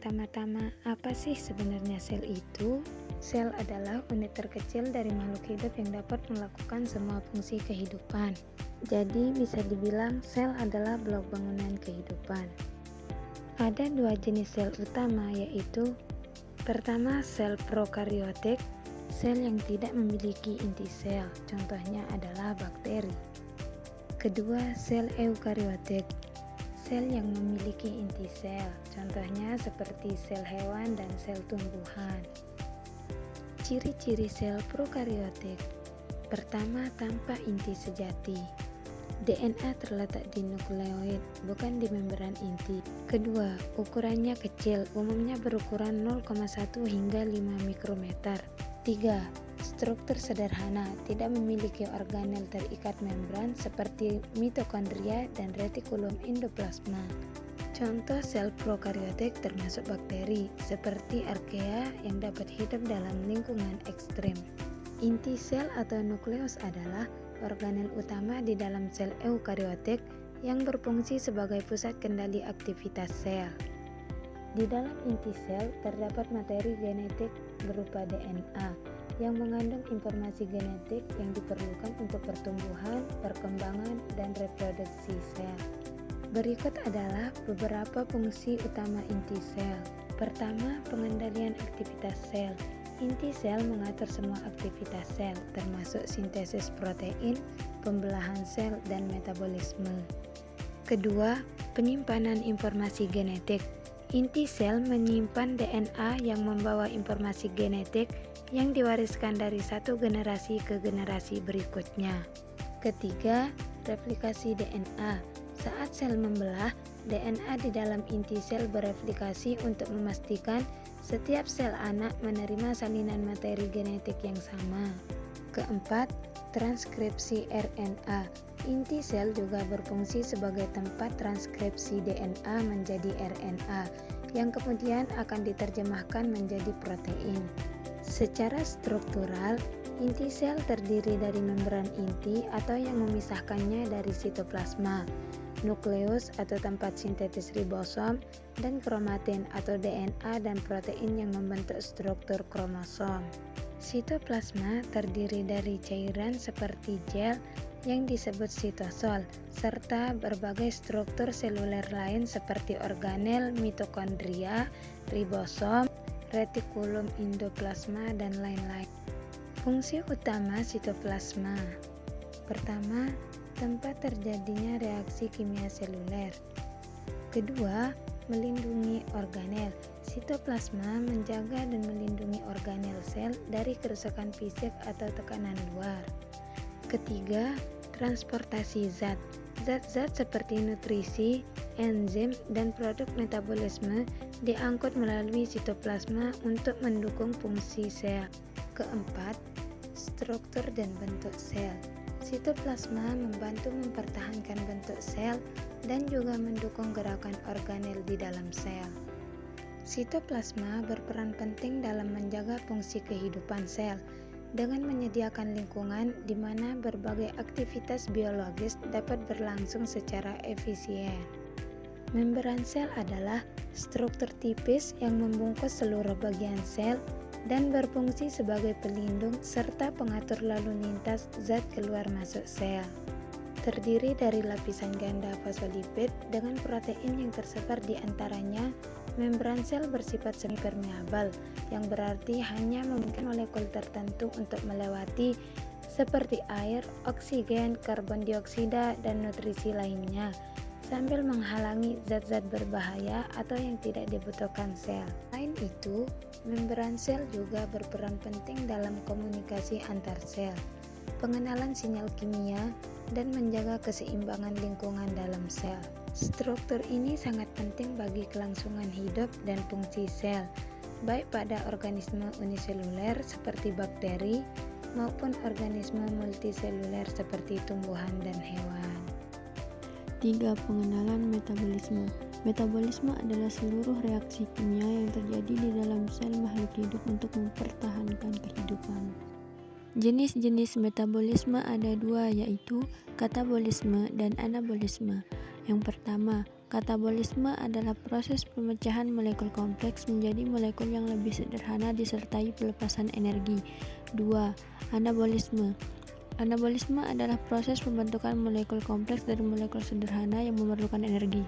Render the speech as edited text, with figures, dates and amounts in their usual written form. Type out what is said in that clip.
Pertama-tama, apa sih sebenarnya sel itu? Sel adalah unit terkecil dari makhluk hidup yang dapat melakukan semua fungsi kehidupan. Jadi bisa dibilang sel adalah blok bangunan kehidupan. Ada dua jenis sel utama, yaitu pertama sel prokariotik, sel yang tidak memiliki inti sel, contohnya adalah bakteri. Kedua, sel eukariotik, sel yang memiliki inti sel, contohnya seperti sel hewan dan sel tumbuhan. Ciri-ciri sel prokariotik. Pertama, tanpa inti sejati. DNA terletak di nukleoid, bukan di membran inti. Kedua, ukurannya kecil, umumnya berukuran 0,1 hingga 5 mikrometer. 3. Struktur sederhana, tidak memiliki organel terikat membran seperti mitokondria dan retikulum endoplasma. Contoh sel prokariotik termasuk bakteri, seperti archaea yang dapat hidup dalam lingkungan ekstrim. Inti sel atau nukleus adalah organel utama di dalam sel eukariotik yang berfungsi sebagai pusat kendali aktivitas sel. Di dalam inti sel terdapat materi genetik berupa DNA yang mengandung informasi genetik yang diperlukan untuk pertumbuhan, perkembangan, dan reproduksi sel. Berikut adalah beberapa fungsi utama inti sel. Pertama, pengendalian aktivitas sel. Inti sel mengatur semua aktivitas sel, termasuk sintesis protein, pembelahan sel, dan metabolisme. Kedua, penyimpanan informasi genetik. Inti sel menyimpan DNA yang membawa informasi genetik yang diwariskan dari satu generasi ke generasi berikutnya. Ketiga, replikasi DNA. Saat sel membelah, DNA di dalam inti sel bereplikasi untuk memastikan setiap sel anak menerima salinan materi genetik yang sama. Keempat, transkripsi RNA. Inti sel juga berfungsi sebagai tempat transkripsi DNA menjadi RNA, yang kemudian akan diterjemahkan menjadi protein. Secara struktural, inti sel terdiri dari membran inti atau yang memisahkannya dari sitoplasma, nukleus atau tempat sintetis ribosom, dan kromatin atau DNA dan protein yang membentuk struktur kromosom. Sitoplasma terdiri dari cairan seperti gel yang disebut sitosol, serta berbagai struktur seluler lain seperti organel, mitokondria, ribosom, retikulum endoplasma, dan lain-lain. Fungsi utama sitoplasma. Pertama, tempat terjadinya reaksi kimia seluler. Kedua, melindungi organel. Sitoplasma menjaga dan melindungi organel sel dari kerusakan fisik atau tekanan luar. Ketiga, transportasi zat. Zat-zat seperti nutrisi, enzim, dan produk metabolisme diangkut melalui sitoplasma untuk mendukung fungsi sel. Keempat, struktur dan bentuk sel. Sitoplasma membantu mempertahankan bentuk sel dan juga mendukung gerakan organel di dalam sel. Sitoplasma berperan penting dalam menjaga fungsi kehidupan sel dengan menyediakan lingkungan di mana berbagai aktivitas biologis dapat berlangsung secara efisien. Membran sel adalah struktur tipis yang membungkus seluruh bagian sel dan berfungsi sebagai pelindung serta pengatur lalu lintas zat keluar masuk sel. Terdiri dari lapisan ganda fosfolipid dengan protein yang tersebar di antaranya. Membran sel bersifat semi-permeabel, yang berarti hanya memungkinkan molekul tertentu untuk melewati, seperti air, oksigen, karbon dioksida, dan nutrisi lainnya, sambil menghalangi zat-zat berbahaya atau yang tidak dibutuhkan sel. Selain itu, membran sel juga berperan penting dalam komunikasi antar sel, pengenalan sinyal kimia, dan menjaga keseimbangan lingkungan dalam sel. Struktur ini sangat penting bagi kelangsungan hidup dan fungsi sel, baik pada organisme uniseluler seperti bakteri maupun organisme multiseluler seperti tumbuhan dan hewan. 3. Pengenalan metabolisme. Metabolisme adalah seluruh reaksi kimia yang terjadi di dalam sel makhluk hidup untuk mempertahankan kehidupan. Jenis-jenis metabolisme ada dua, yaitu katabolisme dan anabolisme. Yang pertama, Katabolisme adalah proses pemecahan molekul kompleks menjadi molekul yang lebih sederhana disertai pelepasan energi. 2. Anabolisme. Anabolisme adalah proses pembentukan molekul kompleks dari molekul sederhana yang memerlukan energi.